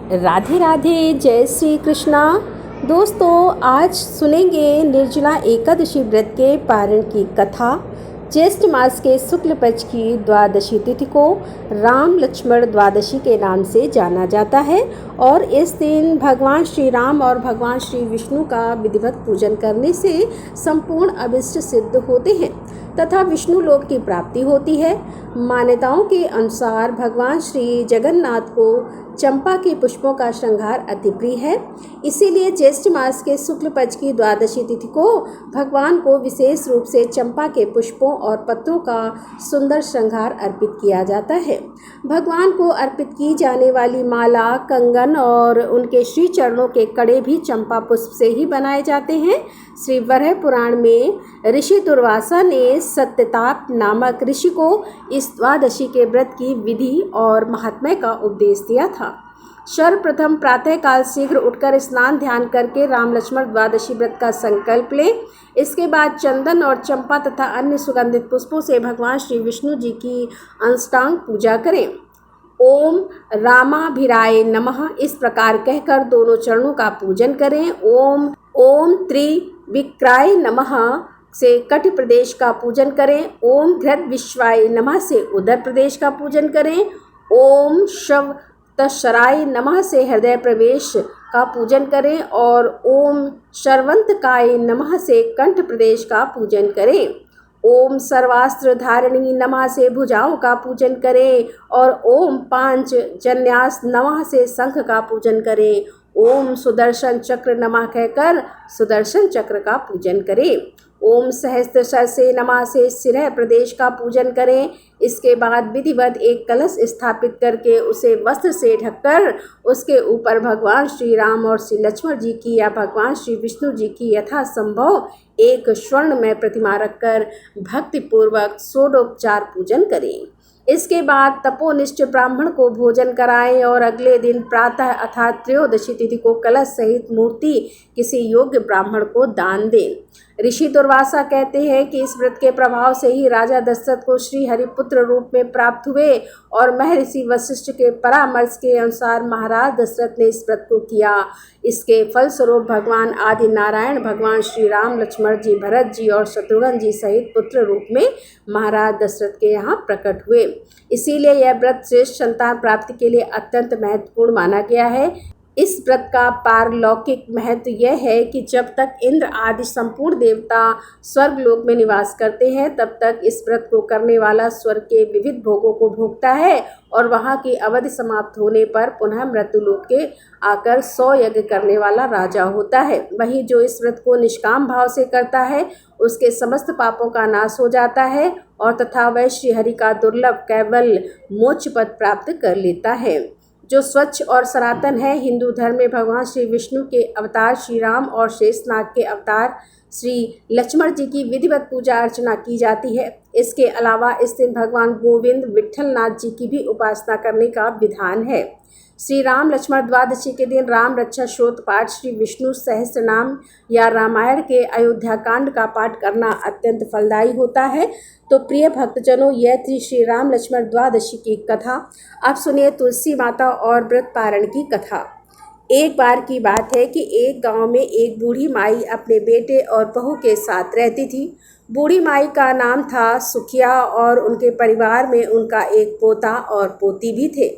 राधे राधे, जय श्री कृष्णा। दोस्तों, आज सुनेंगे निर्जला एकादशी व्रत के पारण की कथा। ज्येष्ठ मास के शुक्ल पक्ष की द्वादशी तिथि को राम लक्ष्मण द्वादशी के नाम से जाना जाता है और इस दिन भगवान श्री राम और भगवान श्री विष्णु का विधिवत पूजन करने से संपूर्ण अभिष्ट सिद्ध होते हैं तथा विष्णु लोक की प्राप्ति होती है। मान्यताओं के अनुसार भगवान श्री जगन्नाथ को चंपा के पुष्पों का श्रृंगार अति प्रिय है, इसीलिए ज्येष्ठ मास के शुक्ल पक्ष की द्वादशी तिथि को भगवान को विशेष रूप से चंपा के पुष्पों और पत्रों का सुंदर श्रृंगार अर्पित किया जाता है। भगवान को अर्पित की जाने वाली माला, कंगन और उनके श्री चरणों के कड़े भी चंपा पुष्प से ही बनाए जाते हैं। श्री वराह पुराण में ऋषि दुर्वासा ने सत्यताप नामक ऋषि को इस द्वादशी के व्रत की विधि और महात्म्य का उपदेश दिया था। सर्वप्रथम प्रातःकाल शीघ्र उठकर स्नान ध्यान करके राम लक्ष्मण द्वादशी व्रत का संकल्प लें। इसके बाद चंदन और चंपा तथा अन्य सुगंधित पुष्पों से भगवान श्री विष्णु जी की अंष्टांग पूजा करें। ओम रामाभिराय नमः इस प्रकार कहकर दोनों चरणों का पूजन करें। ओम त्रिविक्राय नमः से कटि प्रदेश का पूजन करें। ओम घृत विश्वाय नमः से उदर प्रदेश का पूजन करें। ओम शव तशराय नमः से हृदय प्रवेश का पूजन करें और ओम शर्वंतकाय नमः से कंठ प्रदेश का पूजन करें। ओम सर्वास्त्र धारिणी नमः से भुजाओं का पूजन करें और ओम पांच जन्यास नमः से शंख का पूजन करें। ओम सुदर्शन चक्र नमः कहकर सुदर्शन चक्र का पूजन करें। ओम सहस्त्र से नमः से शिरः प्रदेश का पूजन करें। इसके बाद विधिवत एक कलश स्थापित करके उसे वस्त्र से ढककर उसके ऊपर भगवान श्री राम और श्री लक्ष्मण जी की या भगवान श्री विष्णु जी की यथासंभव एक स्वर्णमय प्रतिमा रखकर भक्तिपूर्वक षोडोपचार पूजन करें। इसके बाद तपोनिष्ठ ब्राह्मण को भोजन कराएं और अगले दिन प्रातः अर्थात त्रयोदशी तिथि को कलश सहित मूर्ति किसी योग्य ब्राह्मण को दान दें। ऋषि दुर्वासा कहते हैं कि इस व्रत के प्रभाव से ही राजा दशरथ को श्री हरिपुत्र रूप में प्राप्त हुए और महर्षि वशिष्ठ के परामर्श के अनुसार महाराज दशरथ ने इस व्रत को किया। इसके फलस्वरूप भगवान आदि नारायण भगवान श्री राम, लक्ष्मण जी, भरत जी और शत्रुघ्न जी सहित पुत्र रूप में महाराज दशरथ के यहाँ प्रकट हुए। इसीलिए यह व्रत श्रेष्ठ संतान प्राप्ति के लिए अत्यंत महत्वपूर्ण माना गया है। इस व्रत का पारलौकिक महत्व यह है कि जब तक इंद्र आदि संपूर्ण देवता स्वर्ग लोक में निवास करते हैं तब तक इस व्रत को करने वाला स्वर्ग के विविध भोगों को भोगता है और वहाँ की अवधि समाप्त होने पर पुनः मृत्युलोक के आकर 100 यज्ञ करने वाला राजा होता है। वहीं जो इस व्रत को निष्काम भाव से करता है उसके समस्त पापों का नाश हो जाता है और तथा वह श्रीहरि का दुर्लभ कैवल मोक्ष पद प्राप्त कर लेता है। जो स्वच्छ और सनातन है, हिंदू धर्म में भगवान श्री विष्णु के अवतार श्री राम और शेषनाग के अवतार श्री लक्ष्मण जी की विधिवत पूजा अर्चना की जाती है। इसके अलावा इस दिन भगवान गोविंद विट्ठलनाथ जी की भी उपासना करने का विधान है। श्री राम लक्ष्मण द्वादशी के दिन राम रक्षा स्तोत्र पाठ, श्री विष्णु सहस्त्र नाम या रामायण के अयोध्या कांड का पाठ करना अत्यंत फलदायी होता है। तो प्रिय भक्तजनों, यह थी श्री राम लक्ष्मण द्वादशी की कथा। अब सुनिए तुलसी माता और व्रत पारण की कथा। एक बार की बात है कि एक गांव में एक बूढ़ी माई अपने बेटे और बहू के साथ रहती थी। बूढ़ी माई का नाम था सुखिया और उनके परिवार में उनका एक पोता और पोती भी थे।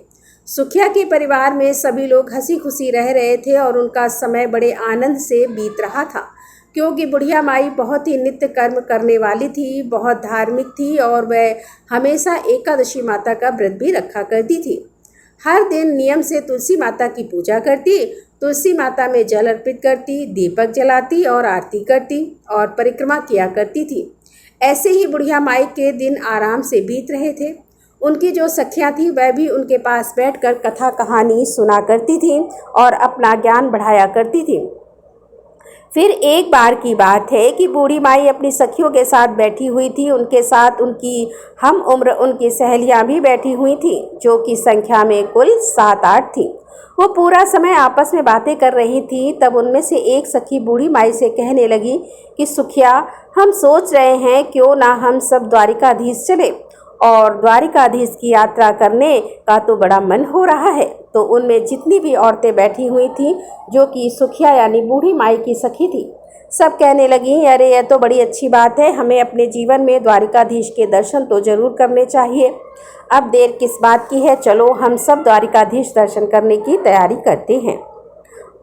सुखिया के परिवार में सभी लोग हंसी खुशी रह रहे थे और उनका समय बड़े आनंद से बीत रहा था, क्योंकि बुढ़िया माई बहुत ही नित्य कर्म करने वाली थी, बहुत धार्मिक थी और वह हमेशा एकादशी माता का व्रत भी रखा करती थी। हर दिन नियम से तुलसी माता की पूजा करती, तुलसी माता में जल अर्पित करती, दीपक जलाती और आरती करती और परिक्रमा किया करती थी। ऐसे ही बुढ़िया माई के दिन आराम से बीत रहे थे। उनकी जो सखियाँ थीं वह भी उनके पास बैठकर कथा कहानी सुना करती थीं और अपना ज्ञान बढ़ाया करती थीं। फिर एक बार की बात है कि बूढ़ी माई अपनी सखियों के साथ बैठी हुई थी। उनके साथ उनकी हम उम्र उनकी सहेलियां भी बैठी हुई थीं, जो कि संख्या में कुल 7-8 थीं। वो पूरा समय आपस में बातें कर रही थीं। तब उनमें से एक सखी बूढ़ी माई से कहने लगी कि सुखिया, हम सोच रहे हैं क्यों ना हम सब द्वारिकाधीश चले और द्वारिकाधीश की यात्रा करने का तो बड़ा मन हो रहा है। तो उनमें जितनी भी औरतें बैठी हुई थीं, जो कि सुखिया यानी बूढ़ी माई की सखी थी, सब कहने लगी, अरे यह तो बड़ी अच्छी बात है, हमें अपने जीवन में द्वारिकाधीश के दर्शन तो जरूर करने चाहिए। अब देर किस बात की है, चलो हम सब द्वारिकाधीश दर्शन करने की तैयारी करते हैं।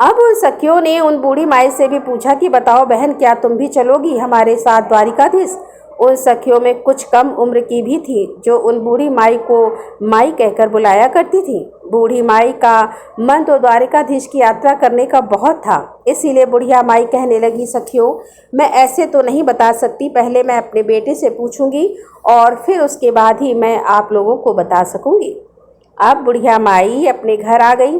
अब उन सखियों ने उन बूढ़ी माई से भी पूछा कि बताओ बहन, क्या तुम भी चलोगी हमारे साथ द्वारिकाधीश? उन सखियों में कुछ कम उम्र की भी थी, जो उन बूढ़ी माई को माई कहकर बुलाया करती थी। बूढ़ी माई का मन तो द्वारिकाधीश की यात्रा करने का बहुत था, इसीलिए बुढ़िया माई कहने लगी, सखियों मैं ऐसे तो नहीं बता सकती, पहले मैं अपने बेटे से पूछूंगी और फिर उसके बाद ही मैं आप लोगों को बता सकूंगी। अब बुढ़िया माई अपने घर आ गई।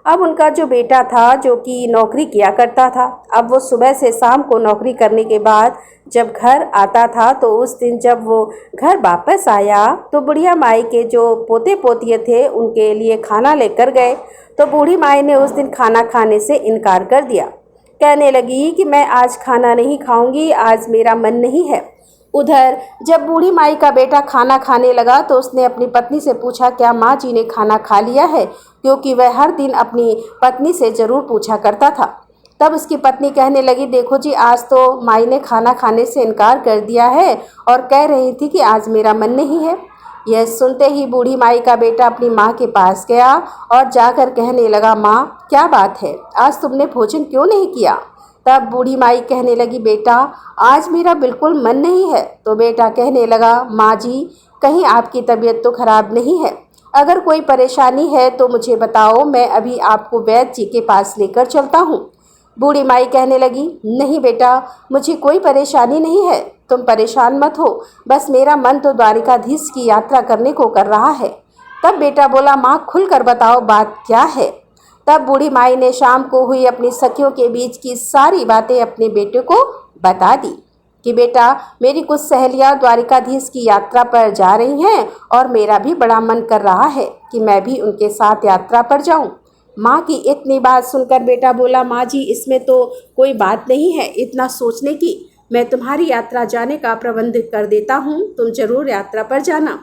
अब उनका जो बेटा था, जो कि नौकरी किया करता था, अब वो सुबह से शाम को नौकरी करने के बाद जब घर आता था, तो उस दिन जब वो घर वापस आया तो बुढ़िया माई के जो पोते पोतिए थे उनके लिए खाना लेकर गए। तो बूढ़ी माई ने उस दिन खाना खाने से इनकार कर दिया, कहने लगी कि मैं आज खाना नहीं खाऊंगी, आज मेरा मन नहीं है। उधर जब बूढ़ी माई का बेटा खाना खाने लगा तो उसने अपनी पत्नी से पूछा, क्या माँ जी ने खाना खा लिया है? क्योंकि वह हर दिन अपनी पत्नी से ज़रूर पूछा करता था। तब उसकी पत्नी कहने लगी, देखो जी, आज तो माई ने खाना खाने से इनकार कर दिया है और कह रही थी कि आज मेरा मन नहीं है। यह सुनते ही बूढ़ी माई का बेटा अपनी माँ के पास गया और जाकर कहने लगा, माँ क्या बात है, आज तुमने भोजन क्यों नहीं किया? तब बूढ़ी माई कहने लगी, बेटा आज मेरा बिल्कुल मन नहीं है। तो बेटा कहने लगा, माँ जी कहीं आपकी तबीयत तो खराब नहीं है? अगर कोई परेशानी है तो मुझे बताओ, मैं अभी आपको वैद्य जी के पास लेकर चलता हूँ। बूढ़ी माई कहने लगी, नहीं बेटा, मुझे कोई परेशानी नहीं है, तुम परेशान मत हो, बस मेरा मन तो द्वारिकाधीश की यात्रा करने को कर रहा है। तब बेटा बोला, माँ खुलकर बताओ बात क्या है? तब बूढ़ी माई ने शाम को हुई अपनी सखियों के बीच की सारी बातें अपने बेटे को बता दी कि बेटा, मेरी कुछ सहेलियां द्वारिकाधीश की यात्रा पर जा रही हैं और मेरा भी बड़ा मन कर रहा है कि मैं भी उनके साथ यात्रा पर जाऊं। माँ की इतनी बात सुनकर बेटा बोला, माँ जी इसमें तो कोई बात नहीं है इतना सोचने की, मैं तुम्हारी यात्रा जाने का प्रबंध कर देता हूँ, तुम जरूर यात्रा पर जाना।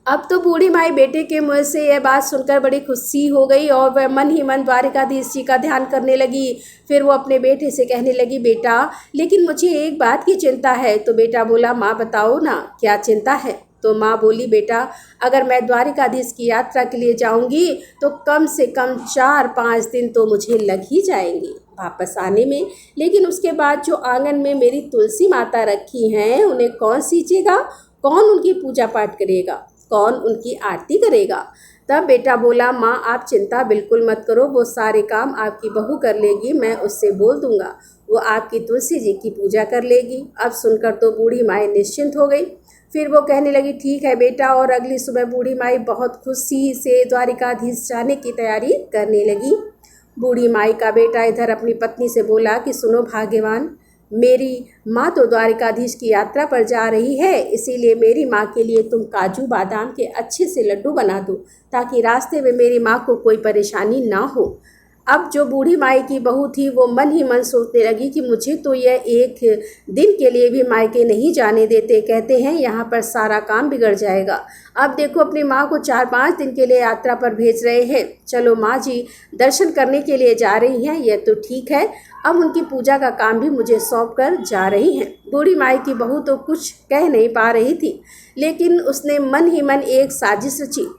अब तो बूढ़ी माई बेटे के मुँह से यह बात सुनकर बड़ी खुशी हो गई और वह मन ही मन द्वारिकाधीश जी का ध्यान करने लगी। फिर वो अपने बेटे से कहने लगी, बेटा लेकिन मुझे एक बात की चिंता है। तो बेटा बोला, माँ बताओ ना क्या चिंता है? तो माँ बोली, बेटा अगर मैं द्वारिकाधीश की यात्रा के लिए जाऊंगी तो कम से कम 4-5 दिन तो मुझे लग ही जाएंगे वापस आने में, लेकिन उसके बाद जो आंगन में मेरी तुलसी माता रखी हैं उन्हें कौन सींचेगा, कौन उनकी पूजा पाठ करेगा, कौन उनकी आरती करेगा? तब बेटा बोला, माँ आप चिंता बिल्कुल मत करो, वो सारे काम आपकी बहू कर लेगी, मैं उससे बोल दूंगा, वो आपकी तुलसी जी की पूजा कर लेगी। अब सुनकर तो बूढ़ी माई निश्चिंत हो गई। फिर वो कहने लगी, ठीक है बेटा। और अगली सुबह बूढ़ी माई बहुत खुशी से द्वारिकाधीश जाने की तैयारी करने लगी। बूढ़ी माई का बेटा इधर अपनी पत्नी से बोला कि सुनो भाग्यवान, मेरी माँ तो द्वारिकाधीश की यात्रा पर जा रही है, इसीलिए मेरी माँ के लिए तुम काजू बादाम के अच्छे से लड्डू बना दो ताकि रास्ते में मेरी माँ को कोई परेशानी ना हो। अब जो बूढ़ी माई की बहू थी वो मन ही मन सोचने लगी कि मुझे तो यह एक दिन के लिए भी मायके नहीं जाने देते, कहते हैं यहाँ पर सारा काम बिगड़ जाएगा। अब देखो अपनी माँ को 4-5 दिन के लिए यात्रा पर भेज रहे हैं। चलो माँ जी दर्शन करने के लिए जा रही हैं, यह तो ठीक है, अब उनकी पूजा का काम भी मुझे सौंप कर जा रही हैं। बूढ़ी माई की बहू तो कुछ कह नहीं पा रही थी, लेकिन उसने मन ही मन एक साजिश रची।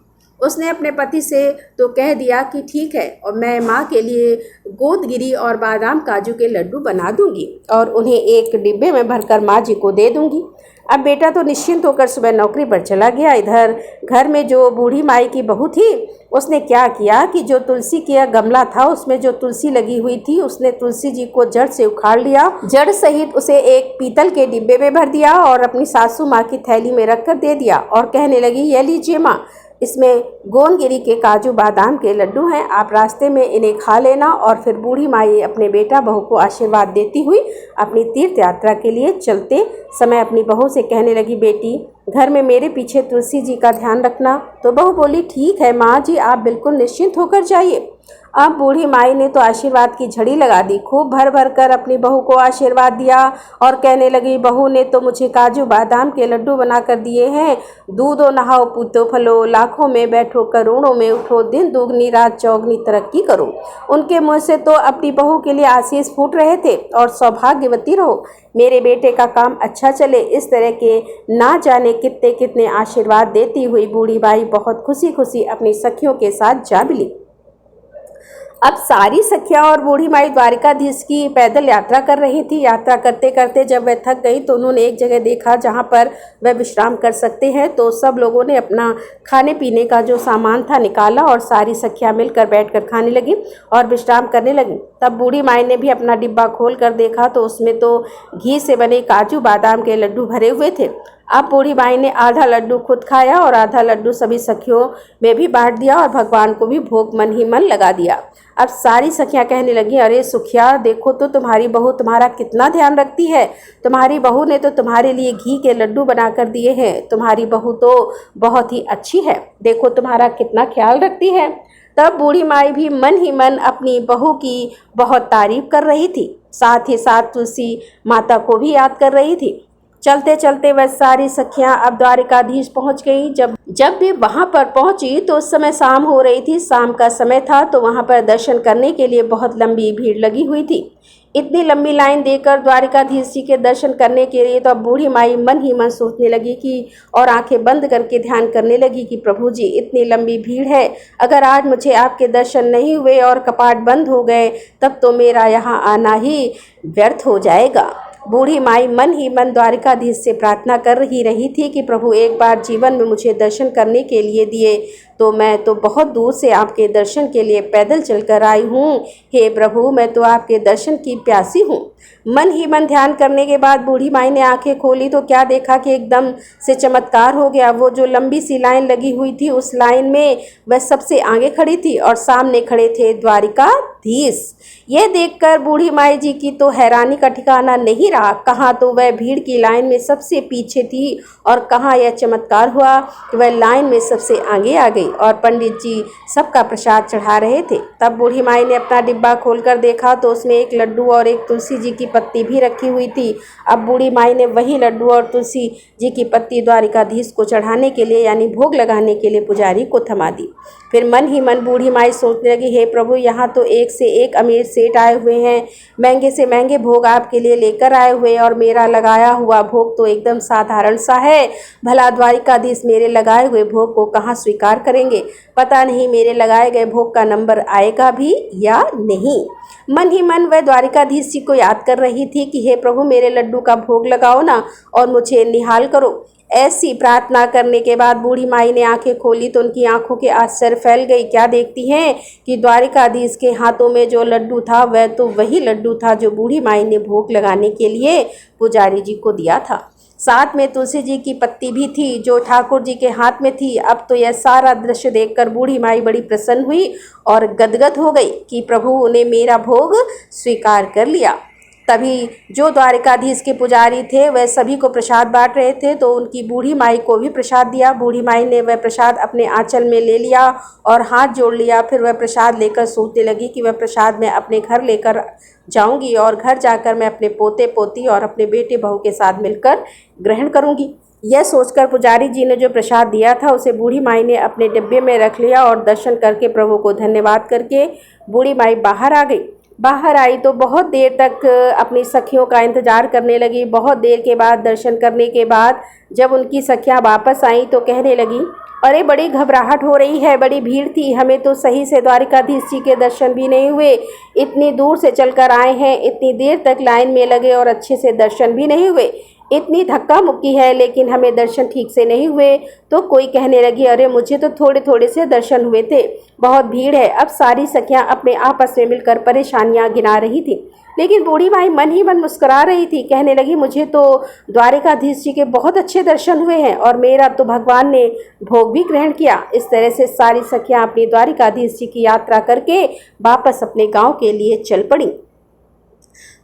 उसने अपने पति से तो कह दिया कि ठीक है, और मैं माँ के लिए गोदगिरी और बादाम काजू के लड्डू बना दूंगी और उन्हें एक डिब्बे में भरकर माँ जी को दे दूंगी। अब बेटा तो निश्चिंत होकर सुबह नौकरी पर चला गया। इधर घर में जो बूढ़ी माई की बहू थी उसने क्या किया कि जो तुलसी का गमला था उसमें जो तुलसी लगी हुई थी उसने तुलसी जी को जड़ से उखाड़ लिया, जड़ सहित उसे एक पीतल के डिब्बे में भर दिया और अपनी सासू माँ की थैली में रखकर दे दिया और कहने लगी, ये लीजिए माँ, इसमें गोंदगिरी के काजू बादाम के लड्डू हैं, आप रास्ते में इन्हें खा लेना। और फिर बूढ़ी माई अपने बेटा बहू को आशीर्वाद देती हुई अपनी तीर्थ यात्रा के लिए चलते समय अपनी बहू से कहने लगी, बेटी घर में मेरे पीछे तुलसी जी का ध्यान रखना। तो बहू बोली, ठीक है माँ जी, आप बिल्कुल निश्चिंत होकर जाइए। अब बूढ़ी माई ने तो आशीर्वाद की झड़ी लगा दी, खूब भर भर कर अपनी बहू को आशीर्वाद दिया और कहने लगी, बहू ने तो मुझे काजू बादाम के लड्डू बना कर दिए हैं। दूधो नहाओ पूतो फलो, लाखों में बैठो करोड़ों में उठो, दिन दुगनी रात चौगनी तरक्की करो। उनके मुँह से तो अपनी बहू के लिए आशीष फूट रहे थे और सौभाग्यवती रहो, मेरे बेटे का काम अच्छा चले, इस तरह के ना जाने कितने कितने आशीर्वाद देती हुई बूढ़ी बाई बहुत खुशी खुशी अपनी सखियों के साथ जा मिली। अब सारी सखियां और बूढ़ी माई द्वारिकाधीश की पैदल यात्रा कर रही थी। यात्रा करते करते जब वह थक गई तो उन्होंने एक जगह देखा जहां पर वह विश्राम कर सकते हैं, तो सब लोगों ने अपना खाने पीने का जो सामान था निकाला और सारी सखियां मिलकर बैठकर खाने लगी और विश्राम करने लगी। तब बूढ़ी माई ने भी अपना डिब्बा खोल कर देखा तो उसमें तो घी से बने काजू बादाम के लड्डू भरे हुए थे। अब बूढ़ी माई ने आधा लड्डू खुद खाया और आधा लड्डू सभी सखियों में भी बांट दिया और भगवान को भी भोग मन ही मन लगा दिया। अब सारी सखियां कहने लगी, अरे सुखिया, देखो तो तुम्हारी बहू तुम्हारा कितना ध्यान रखती है। तुम्हारी बहू ने तो तुम्हारे लिए घी के लड्डू बना कर दिए हैं। तुम्हारी बहू तो बहुत ही अच्छी है, देखो तुम्हारा कितना ख्याल रखती है। तब बूढ़ी माई भी मन ही मन अपनी बहू की बहुत तारीफ कर रही थी, साथ ही साथ तुलसी माता को भी याद कर रही थी। चलते चलते वह सारी सखियां अब द्वारिकाधीश पहुंच गई। जब भी वहां पर पहुंची तो उस समय शाम हो रही थी। शाम का समय था तो वहां पर दर्शन करने के लिए बहुत लंबी भीड़ लगी हुई थी। इतनी लंबी लाइन देकर द्वारिकाधीश जी के दर्शन करने के लिए तो अब बूढ़ी माई मन ही मन सोचने लगी कि और आंखें बंद करके ध्यान करने लगी कि प्रभु जी, इतनी लंबी भीड़ है, अगर आज मुझे आपके दर्शन नहीं हुए और कपाट बंद हो गए तब तो मेरा यहाँ आना ही व्यर्थ हो जाएगा। बूढ़ी माई मन ही मन द्वारिकाधीश से प्रार्थना कर ही रही थी कि प्रभु एक बार जीवन में मुझे दर्शन करने के लिए दिए तो मैं तो बहुत दूर से आपके दर्शन के लिए पैदल चलकर आई हूँ। हे प्रभु, मैं तो आपके दर्शन की प्यासी हूँ। मन ही मन ध्यान करने के बाद बूढ़ी माई ने आंखें खोली तो क्या देखा कि एकदम से चमत्कार हो गया। वो जो लंबी सी लाइन लगी हुई थी उस लाइन में वह सबसे आगे खड़ी थी और सामने खड़े थे द्वारिकाधीश। यह देखकर बूढ़ी माई जी की तो हैरानी का ठिकाना नहीं रहा। कहाँ तो वह भीड़ की लाइन में सबसे पीछे थी और कहाँ यह चमत्कार हुआ कि वह लाइन में सबसे आगे आ गई और पंडित जी सबका प्रसाद चढ़ा रहे थे। तब बूढ़ी माई ने अपना डिब्बा खोलकर देखा तो उसमें एक लड्डू और एक तुलसी जी की पत्ती भी रखी हुई थी। अब बूढ़ी माई ने वही लड्डू और तुलसी जी की पत्ती द्वारिकाधीश को चढ़ाने के लिए यानी भोग लगाने के लिए पुजारी को थमा दी। फिर मन ही मन बूढ़ी माई सोचने लगी, हे प्रभु, यहाँ तो एक से एक अमीर सेठ आए हुए हैं, महंगे से महंगे भोग आपके लिए लेकर आए हुए और मेरा लगाया हुआ भोग तो एकदम साधारण सा है। भला द्वारिकाधीश मेरे लगाए हुए भोग को कहाँ स्वीकार करेंगे। पता नहीं मेरे लगाए गए भोग का नंबर आएगा भी या नहीं। मन ही मन वह द्वारिकाधीश जी को याद कर रही थी कि हे प्रभु, मेरे लड्डू का भोग लगाओ ना और मुझे निहाल करो। ऐसी प्रार्थना करने के बाद बूढ़ी माई ने आंखें खोली तो उनकी आंखों के आश्चर्य फैल गई। क्या देखती हैं कि द्वारिकाधीश के हाथों में जो लड्डू था वह तो वही लड्डू था जो बूढ़ी माई ने भोग लगाने के लिए पुजारी जी को दिया था। साथ में तुलसी जी की पत्ती भी थी जो ठाकुर जी के हाथ में थी। अब तो यह सारा दृश्य देखकर बूढ़ी माई बड़ी प्रसन्न हुई और गदगद हो गई कि प्रभु ने मेरा भोग स्वीकार कर लिया। तभी जो द्वारिकाधीश के पुजारी थे वह सभी को प्रसाद बांट रहे थे तो उनकी बूढ़ी माई को भी प्रसाद दिया। बूढ़ी माई ने वह प्रसाद अपने आंचल में ले लिया और हाथ जोड़ लिया। फिर वह प्रसाद लेकर सोचने लगी कि वह प्रसाद मैं अपने घर लेकर जाऊंगी और घर जाकर मैं अपने पोते पोती और अपने बेटे बहू के साथ मिलकर ग्रहण करूंगी। यह सोचकर पुजारी जी ने जो प्रसाद दिया था उसे बूढ़ी माई ने अपने डिब्बे में रख लिया और दर्शन करके प्रभु को धन्यवाद करके बूढ़ी माई बाहर आ गई। बाहर आई तो बहुत देर तक अपनी सखियों का इंतज़ार करने लगी। बहुत देर के बाद दर्शन करने के बाद जब उनकी सखियां वापस आईं तो कहने लगी, अरे बड़ी घबराहट हो रही है, बड़ी भीड़ थी, हमें तो सही से द्वारिकाधीश जी के दर्शन भी नहीं हुए। इतनी दूर से चलकर आए हैं, इतनी देर तक लाइन में लगे और अच्छे से दर्शन भी नहीं हुए। इतनी धक्का मुक्की है लेकिन हमें दर्शन ठीक से नहीं हुए। तो कोई कहने लगी, अरे मुझे तो थोड़े थोड़े से दर्शन हुए थे, बहुत भीड़ है। अब सारी सखियां अपने आपस में मिलकर परेशानियां गिना रही थी लेकिन बूढ़ी माई मन ही मन मुस्कुरा रही थी। कहने लगी, मुझे तो द्वारिकाधीश जी के बहुत अच्छे दर्शन हुए हैं और मेरा तो भगवान ने भोग भी ग्रहण किया। इस तरह से सारी सखियां अपनी द्वारिकाधीश जी की यात्रा करके वापस अपने गाँव के लिए चल पड़ी।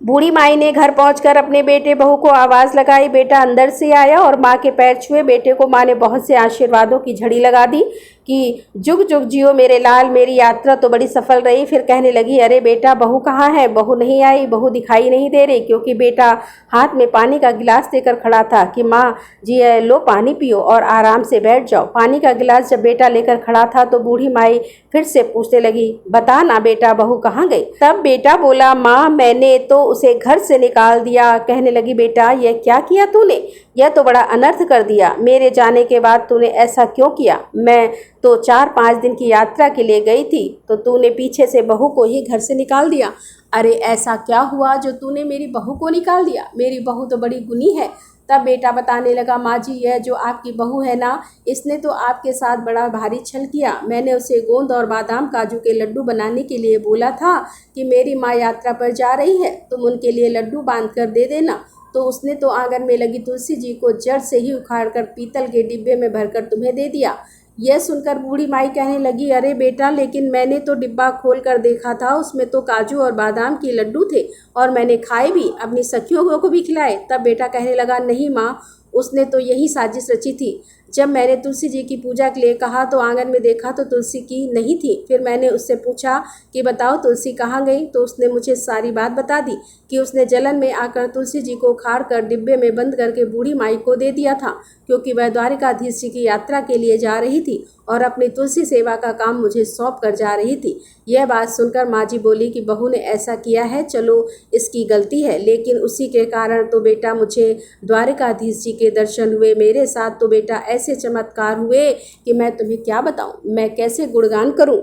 बूढ़ी माई ने घर पहुंचकर अपने बेटे बहू को आवाज़ लगाई। बेटा अंदर से आया और माँ के पैर छुए। बेटे को माँ ने बहुत से आशीर्वादों की झड़ी लगा दी। कि जुग जुग जियो मेरे लाल, मेरी यात्रा तो बड़ी सफल रही। फिर कहने लगी, अरे बेटा बहू कहाँ है? बहू नहीं आई, बहू दिखाई नहीं दे रही, क्योंकि बेटा हाथ में पानी का गिलास लेकर खड़ा था कि माँ जी लो पानी पियो और आराम से बैठ जाओ। पानी का गिलास जब बेटा लेकर खड़ा था तो बूढ़ी माई फिर से पूछने लगी, बता ना बेटा बहू कहाँ गई? तब बेटा बोला, माँ मैंने तो उसे घर से निकाल दिया। कहने लगी, बेटा यह क्या किया तूने? यह तो बड़ा अनर्थ कर दिया। मेरे जाने के बाद तूने ऐसा क्यों किया? मैं तो 4-5 दिन की यात्रा के लिए गई थी, तो तूने पीछे से बहू को ही घर से निकाल दिया। अरे ऐसा क्या हुआ जो तूने मेरी बहू को निकाल दिया? मेरी बहू तो बड़ी गुनी है। तब बेटा बताने लगा, माँ जी यह जो आपकी बहू है ना, इसने तो आपके साथ बड़ा भारी छल किया। मैंने उसे गोंद और बादाम काजू के लड्डू बनाने के लिए बोला था कि मेरी माँ यात्रा पर जा रही है, तुम उनके लिए लड्डू बांध कर दे देना। तो उसने तो आंगन में लगी तुलसी जी को जड़ से ही उखाड़कर पीतल के डिब्बे में भरकर तुम्हें दे दिया। यह सुनकर बूढ़ी माई कहने लगी, अरे बेटा लेकिन मैंने तो डिब्बा खोल कर देखा था, उसमें तो काजू और बादाम के लड्डू थे और मैंने खाए भी, अपनी सखियों को भी खिलाए। तब बेटा कहने लगा, नहीं माँ, उसने तो यही साजिश रची थी। जब मैंने तुलसी जी की पूजा के लिए कहा तो आंगन में देखा तो तुलसी की नहीं थी। फिर मैंने उससे पूछा कि बताओ तुलसी कहाँ गई? तो उसने मुझे सारी बात बता दी कि उसने जलन में आकर तुलसी जी को उखाड़ कर डिब्बे में बंद करके बूढ़ी माई को दे दिया था, क्योंकि वह द्वारिकाधीश जी की यात्रा के लिए जा रही थी और अपनी तुलसी सेवा का काम मुझे सौंप कर जा रही थी। यह बात सुनकर माँ जी बोली कि बहू ने ऐसा किया है, चलो इसकी गलती है, लेकिन उसी के कारण तो बेटा मुझे द्वारिकाधीश जी के दर्शन हुए। मेरे साथ तो बेटा ऐसे चमत्कार हुए कि मैं तुम्हें क्या बताऊं, मैं कैसे गुणगान करूं।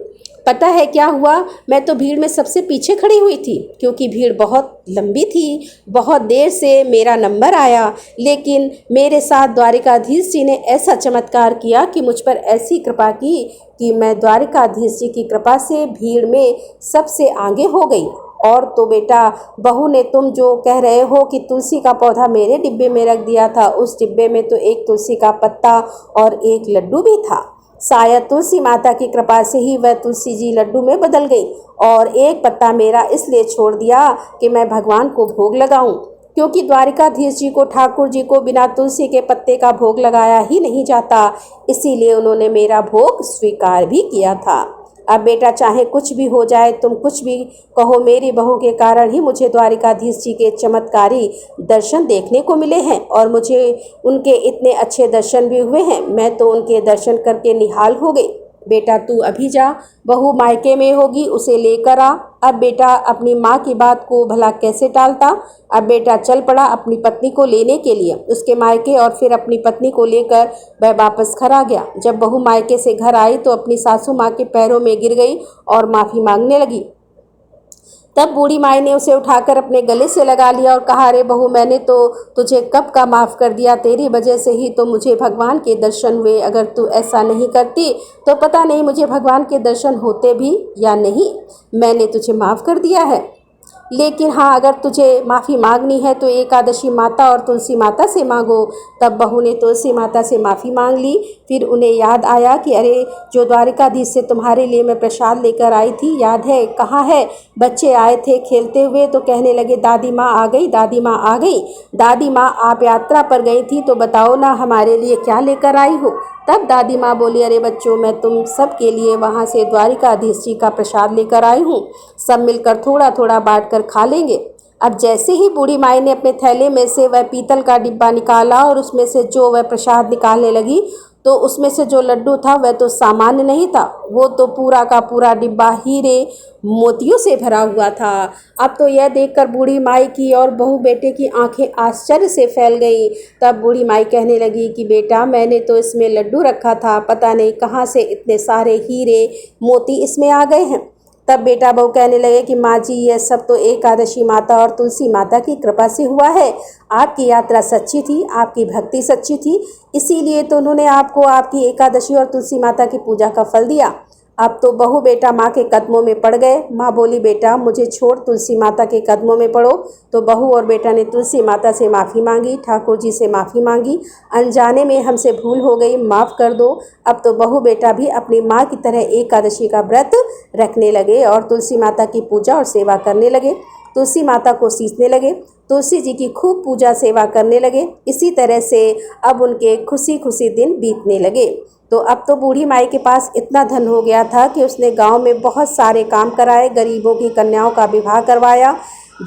पता है क्या हुआ? मैं तो भीड़ में सबसे पीछे खड़ी हुई थी, क्योंकि भीड़ बहुत लंबी थी। बहुत देर से मेरा नंबर आया, लेकिन मेरे साथ द्वारिकाधीश जी ने ऐसा चमत्कार किया कि मुझ पर ऐसी कृपा की कि मैं द्वारिकाधीश जी की कृपा से भीड़ में सबसे आगे हो गई। और तो बेटा बहू ने तुम जो कह रहे हो कि तुलसी का पौधा मेरे डिब्बे में रख दिया था, उस डिब्बे में तो एक तुलसी का पत्ता और एक लड्डू भी था। शायद तुलसी माता की कृपा से ही वह तुलसी जी लड्डू में बदल गई और एक पत्ता मेरा इसलिए छोड़ दिया कि मैं भगवान को भोग लगाऊं, क्योंकि द्वारिकाधीश जी को ठाकुर जी को बिना तुलसी के पत्ते का भोग लगाया ही नहीं जाता, इसीलिए उन्होंने मेरा भोग स्वीकार भी किया था। अब बेटा चाहे कुछ भी हो जाए, तुम कुछ भी कहो, मेरी बहू के कारण ही मुझे द्वारिकाधीश जी के चमत्कारी दर्शन देखने को मिले हैं और मुझे उनके इतने अच्छे दर्शन भी हुए हैं। मैं तो उनके दर्शन करके निहाल हो गई। बेटा तू अभी जा, बहू मायके में होगी, उसे लेकर आ। अब बेटा अपनी माँ की बात को भला कैसे टालता। अब बेटा चल पड़ा अपनी पत्नी को लेने के लिए उसके मायके, और फिर अपनी पत्नी को लेकर वह वापस घर आ गया। जब बहू मायके से घर आई तो अपनी सासू माँ के पैरों में गिर गई और माफ़ी मांगने लगी। तब बूढ़ी माई ने उसे उठाकर अपने गले से लगा लिया और कहा, अरे बहू मैंने तो तुझे कब का माफ़ कर दिया, तेरी वजह से ही तो मुझे भगवान के दर्शन हुए। अगर तू ऐसा नहीं करती तो पता नहीं मुझे भगवान के दर्शन होते भी या नहीं। मैंने तुझे माफ़ कर दिया है, लेकिन हाँ अगर तुझे माफ़ी मांगनी है तो एकादशी माता और तुलसी माता से मांगो। तब बहू ने तुलसी माता से माफ़ी मांग ली। फिर उन्हें याद आया कि अरे जो द्वारिकाधीश से तुम्हारे लिए मैं प्रसाद लेकर आई थी, याद है कहाँ है? बच्चे आए थे खेलते हुए तो कहने लगे, दादी माँ आ गई, दादी माँ आ गई। दादी माँ आप यात्रा पर गई थी तो बताओ ना हमारे लिए क्या लेकर आई हो? तब दादी माँ बोली, अरे बच्चों मैं तुम सब के लिए वहाँ से द्वारिकाधीश जी का प्रसाद लेकर आई हूँ, सब मिलकर थोड़ा थोड़ा बांट कर खा लेंगे। अब जैसे ही बूढ़ी माई ने अपने थैले में से वह पीतल का डिब्बा निकाला और उसमें से जो वह प्रसाद निकालने लगी, तो उसमें से जो लड्डू था वह तो सामान्य नहीं था, वो तो पूरा का पूरा डिब्बा हीरे मोतियों से भरा हुआ था। अब तो यह देखकर बूढ़ी माई की और बहू बेटे की आंखें आश्चर्य से फैल गईं। तब बूढ़ी माई कहने लगी कि बेटा मैंने तो इसमें लड्डू रखा था, पता नहीं कहाँ से इतने सारे हीरे मोती इसमें आ गए हैं। तब बेटा बहू कहने लगे कि माँ जी यह सब तो एकादशी माता और तुलसी माता की कृपा से हुआ है। आपकी यात्रा सच्ची थी, आपकी भक्ति सच्ची थी, इसीलिए तो उन्होंने आपको आपकी एकादशी और तुलसी माता की पूजा का फल दिया। अब तो बहू बेटा माँ के कदमों में पड़ गए। माँ बोली, बेटा मुझे छोड़ तुलसी माता के कदमों में पड़ो। तो बहू और बेटा ने तुलसी माता से माफ़ी मांगी, ठाकुर जी से माफ़ी मांगी, अनजाने में हमसे भूल हो गई, माफ़ कर दो। अब तो बहू बेटा भी अपनी माँ की तरह एकादशी का व्रत रखने लगे और तुलसी माता की पूजा और सेवा करने लगे। तुलसी माता को सींचने लगे, तुलसी जी की खूब पूजा सेवा करने लगे। इसी तरह से अब उनके खुशी खुशी दिन बीतने लगे। तो अब तो बूढ़ी माई के पास इतना धन हो गया था कि उसने गांव में बहुत सारे काम कराए, गरीबों की कन्याओं का विवाह करवाया।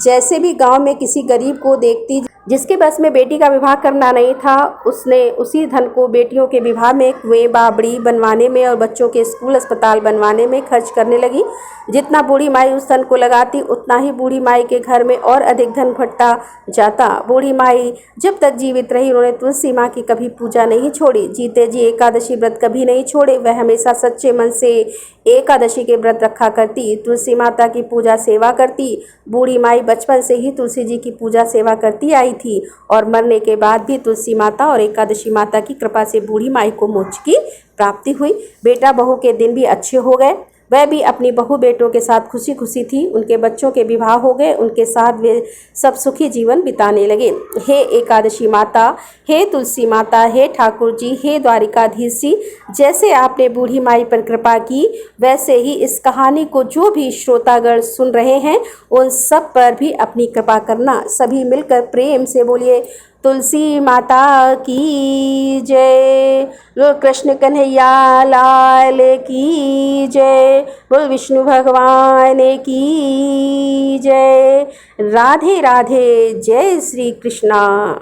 जैसे भी गांव में किसी गरीब को देखती जिसके बस में बेटी का विवाह करना नहीं था, उसने उसी धन को बेटियों के विवाह में, कुएं बावड़ी बनवाने में और बच्चों के स्कूल अस्पताल बनवाने में खर्च करने लगी। जितना बूढ़ी माई उस धन को लगाती, उतना ही बूढ़ी माई के घर में और अधिक धन घटता जाता। बूढ़ी माई जब तक जीवित रही, उन्होंने तुलसी माँ की कभी पूजा नहीं छोड़ी। जीते जी एकादशी व्रत कभी नहीं छोड़े। वह हमेशा सच्चे मन से एकादशी के व्रत रखा करती, तुलसी माता की पूजा सेवा करती। बूढ़ी माई बचपन से ही तुलसी जी की पूजा सेवा करती आई थी और मरने के बाद भी तुलसी माता और एकादशी माता की कृपा से बूढ़ी माई को मोक्ष की प्राप्ति हुई। बेटा बहू के दिन भी अच्छे हो गए। वह भी अपनी बहू बेटों के साथ खुशी खुशी थी। उनके बच्चों के विवाह हो गए, उनके साथ वे सब सुखी जीवन बिताने लगे। हे एकादशी माता, हे तुलसी माता, हे ठाकुर जी, हे द्वारिकाधीश जी, जैसे आपने बूढ़ी माई पर कृपा की, वैसे ही इस कहानी को जो भी श्रोतागण सुन रहे हैं उन सब पर भी अपनी कृपा करना। सभी मिलकर प्रेम से बोलिए तुलसी माता की जय। बोल कृष्ण कन्हैया लाल की जय। बोल विष्णु भगवान की जय। राधे राधे। जय श्री कृष्णा।